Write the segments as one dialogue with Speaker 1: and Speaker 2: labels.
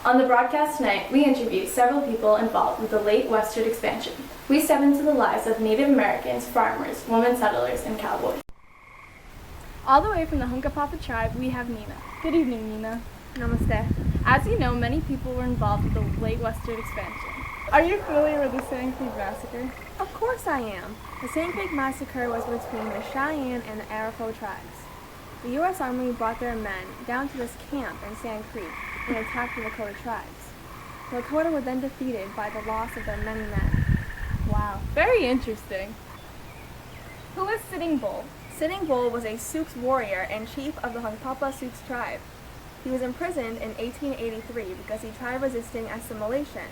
Speaker 1: On the broadcast tonight, we interviewed several people involved with the late Westward expansion. We step into the lives of Native Americans, farmers, women settlers, and cowboys. All the way from the Hunkapapa tribe, we have Nina. Good evening, Nina.
Speaker 2: Namaste.
Speaker 1: As you know, many people were involved with the late Westward expansion. Are you familiar with the Sand Creek Massacre?
Speaker 2: Of course I am. The Sand Creek Massacre was between the Cheyenne and the Arapaho tribes. The U.S. Army brought their men down to this camp in Sand Creek and attacked the Lakota tribes. The Lakota were then defeated by the loss of their many men.
Speaker 1: Wow, very interesting. Who is Sitting Bull?
Speaker 2: Sitting Bull was a Sioux warrior and chief of the Hunkpapa Sioux tribe. He was imprisoned in 1883 because he tried resisting assimilation.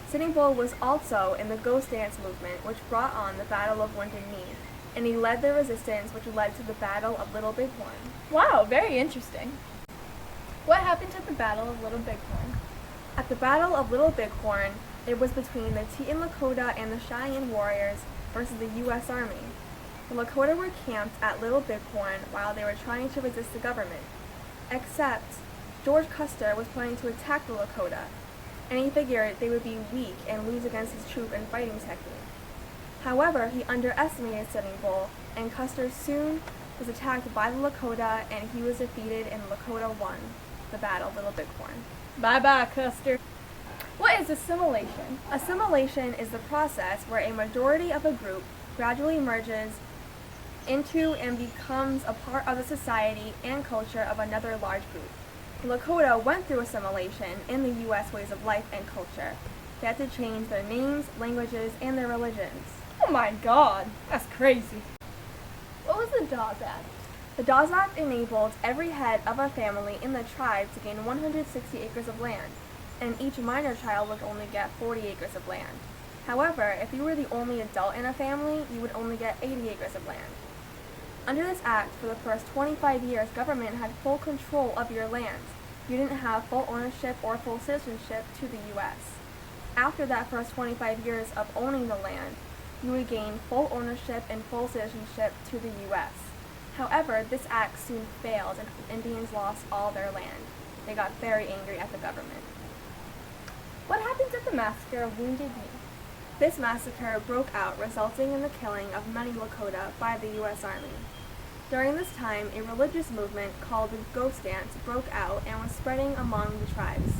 Speaker 2: Sitting Bull was also in the Ghost Dance movement, which brought on the Battle of Wounded Knee, and he led the resistance which led to the Battle of Little Bighorn.
Speaker 1: Wow, very interesting. What happened at the Battle of Little Bighorn?
Speaker 2: At the Battle of Little Bighorn, it was between the Teton Lakota and the Cheyenne warriors versus the U.S. Army. The Lakota were camped at Little Bighorn while they were trying to resist the government, except George Custer was planning to attack the Lakota, and he figured they would be weak and lose against his troop and fighting technique. However, he underestimated Sitting Bull, and Custer soon was attacked by the Lakota, and he was defeated, and the Lakota won the Battle of Little Bighorn.
Speaker 1: Bye-bye, Custer. What is assimilation?
Speaker 2: Assimilation is the process where a majority of a group gradually merges into and becomes a part of the society and culture of another large group. The Lakota went through assimilation in the U.S. ways of life and culture. They had to change their names, languages, and their religions.
Speaker 1: Oh my God, that's crazy. What was the Dawes Act?
Speaker 2: The Dawes Act enabled every head of a family in the tribe to gain 160 acres of land, and each minor child would only get 40 acres of land. However, if you were the only adult in a family, you would only get 80 acres of land. Under this act, for the first 25 years, government had full control of your land. You didn't have full ownership or full citizenship to the U.S. After that first 25 years of owning the land, you would gain full ownership and full citizenship to the U.S. However, this act soon failed and Indians lost all their land. They got very angry at the government.
Speaker 1: What happened at the massacre of Wounded Knee?
Speaker 2: This massacre broke out, resulting in the killing of many Lakota by the U.S. Army. During this time, a religious movement called the Ghost Dance broke out and was spreading among the tribes.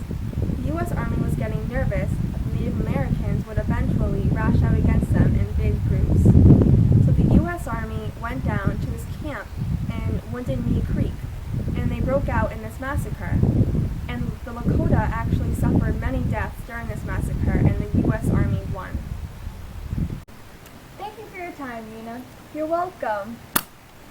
Speaker 2: The U.S. Army was getting nervous that the Native Americans would eventually rash out against them in big groups. So the U.S. Army went down to this camp in Wounded Knee Creek, and they broke out in this massacre. And the Lakota actually suffered many deaths during this massacre, and the U.S. Army won.
Speaker 1: Thank you for your time, Nina.
Speaker 2: You're welcome.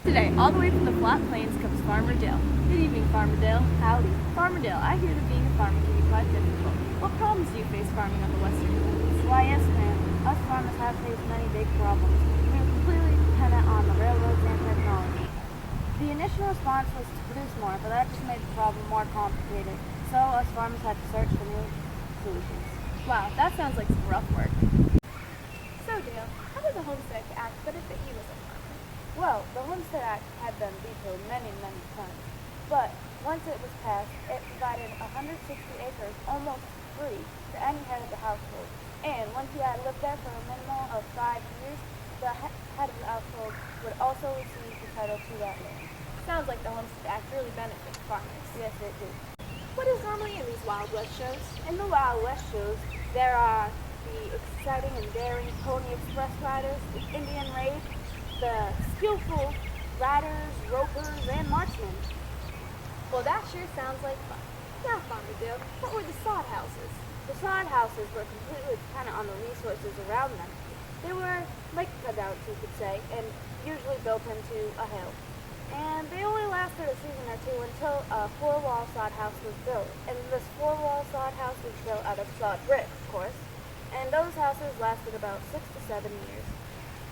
Speaker 1: Today, all the way from the Flat Plains comes Farmer Dale. Good evening, Farmer Dale.
Speaker 3: Howdy.
Speaker 1: Farmer Dale, I hear that being a farmer can be quite difficult. What problems do you face farming on the Western Plains?
Speaker 3: Why, yes, ma'am. Us farmers have faced many big problems. We are completely dependent on the railroads and technology. The initial response was to produce more, but that just made the problem more complicated. So us farmers had to search for new solutions.
Speaker 1: Wow, that sounds like some rough work.
Speaker 2: So, Dale, how did the Homestead Act benefit you as a farmer?
Speaker 3: Well, the Homestead Act had been vetoed many, many times. But once it was passed, it provided 160 acres almost free to any head of the household. And once you had lived there for a minimum of 5 years, the head of the household would also receive the title to that land.
Speaker 2: Sounds like the Homestead Act really benefits farmers.
Speaker 3: Yes, it did.
Speaker 2: What is normally in these Wild West shows?
Speaker 3: In the Wild West shows, there are the exciting and daring Pony Express riders, the Indian Raid, the skillful riders, ropers, and marksmen.
Speaker 2: Well, that sure sounds like fun. Now, Farmer Dale, what were the sod houses?
Speaker 3: The sod houses were completely dependent on the resources around them. They were like cutouts, you could say, and usually built into a hill. And they only lasted a season or two until a 4-wall sod house was built. And this 4-wall sod house was built out of sod brick, of course. And those houses lasted about 6 to 7 years.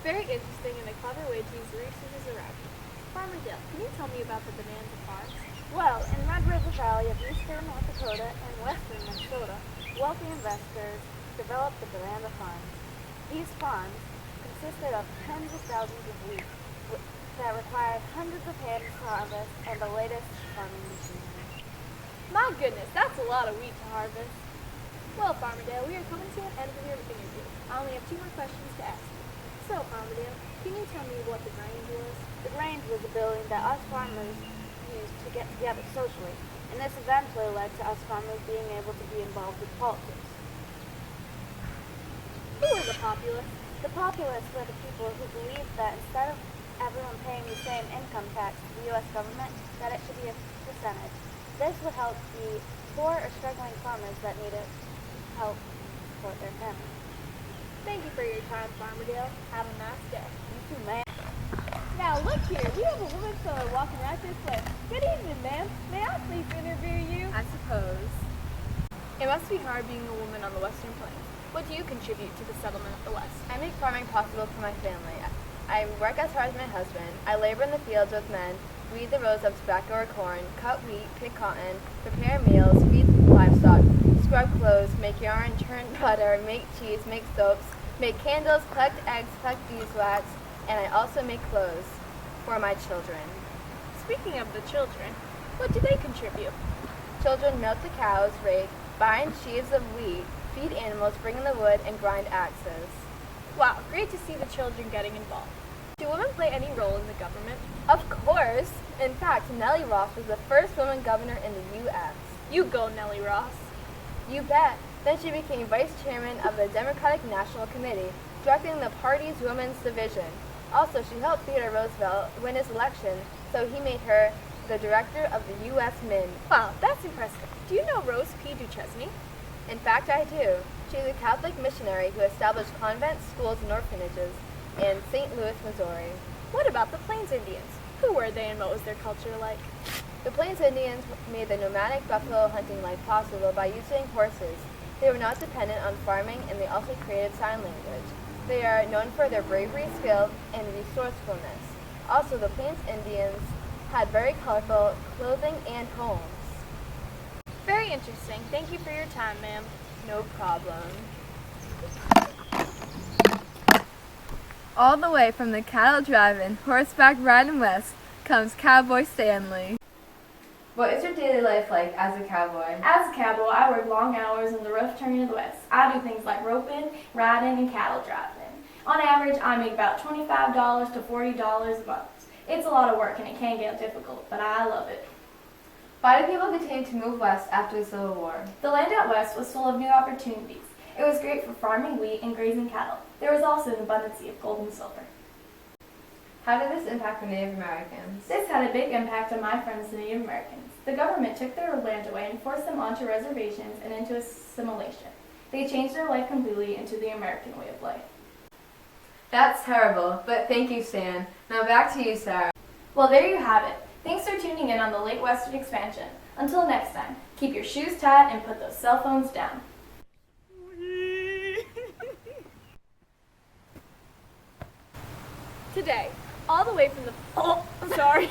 Speaker 2: Very interesting and a clever way to use the resources around you. Farmer Dale, can you tell me about the Bonanza Farms?
Speaker 3: Well, in Red River Valley of eastern North Dakota and western Minnesota, wealthy investors developed the Bonanza Farms. These farms consisted of tens of thousands of wheat that required hundreds of hands to harvest and the latest farming machinery.
Speaker 2: My goodness, that's a lot of wheat to harvest. Well, Farmerdale, we are coming to an end of your interview. I only have 2 more questions to ask you. So, Farmerdale, can you tell me what the Grange was?
Speaker 3: The Grange was a building that us farmers used to get together socially, and this eventually led to us farmers being able to be involved with politics.
Speaker 2: Who were the populace?
Speaker 3: The populace were the people who believed that instead of everyone paying the same income tax to the U.S. government, that it should be a percentage. This would help the poor or struggling farmers that needed help support their families.
Speaker 2: Thank you for your time, Farmerdale. Have a nice day.
Speaker 3: You too, man.
Speaker 2: Now, look here. We have a woman seller walking right this way. Good evening, ma'am. May I please interview you?
Speaker 4: I suppose.
Speaker 2: It must be hard being a woman on the Western Plains. What do you contribute to the settlement of the West?
Speaker 4: I make farming possible for my family. I work as hard as my husband. I labor in the fields with men, weed the rows of tobacco or corn, cut wheat, pick cotton, prepare meals, feed livestock, scrub clothes, make yarn, churn butter, make cheese, make soaps, make candles, collect eggs, collect beeswax, and I also make clothes for my children.
Speaker 2: Speaking of the children, what do they contribute?
Speaker 4: Children milk the cows, rake, bind sheaves of wheat, feed animals, bring in the wood, and grind axes.
Speaker 2: Wow, great to see the children getting involved. Do women play any role in the government?
Speaker 4: Of course! In fact, Nellie Ross was the first woman governor in the U.S.
Speaker 2: You go, Nellie Ross.
Speaker 4: You bet. Then she became vice chairman of the Democratic National Committee, directing the party's women's division. Also, she helped Theodore Roosevelt win his election, so he made her the director of the U.S. Mint.
Speaker 2: Wow, that's impressive. Do you know Rose P. Duchesne?
Speaker 4: In fact, I do. She's a Catholic missionary who established convents, schools, and orphanages in St. Louis, Missouri.
Speaker 2: What about the Plains Indians? Who were they and what was their culture like?
Speaker 4: The Plains Indians made the nomadic buffalo hunting life possible by using horses. They were not dependent on farming, and they also created sign language. They are known for their bravery, skill, and resourcefulness. Also, the Plains Indians had very colorful clothing and homes.
Speaker 2: Very interesting. Thank you for your time, ma'am.
Speaker 4: No problem.
Speaker 1: All the way from the cattle driving, horseback riding west comes Cowboy Stanley.
Speaker 4: What is your daily life like as a cowboy?
Speaker 1: As a cowboy, I work long hours in the rough terrain of the West. I do things like roping, riding, and cattle driving. On average, I make about $25 to $40 a month. It's a lot of work and it can get difficult, but I love it.
Speaker 4: Why do people continue to move west after the Civil War?
Speaker 1: The land out west was full of new opportunities. It was great for farming wheat and grazing cattle. There was also an abundance of gold and silver.
Speaker 4: How did this impact the Native Americans?
Speaker 1: This had a big impact on my friends, the Native Americans. The government took their land away and forced them onto reservations and into assimilation. They changed their life completely into the American way of life.
Speaker 4: That's terrible, but thank you, Stan. Now back to you, Sarah.
Speaker 1: Well, there you have it. Thanks for tuning in on the Late Westward expansion. Until next time, keep your shoes tied and put those cell phones down.
Speaker 2: Today, all the way from the... Oh, sorry.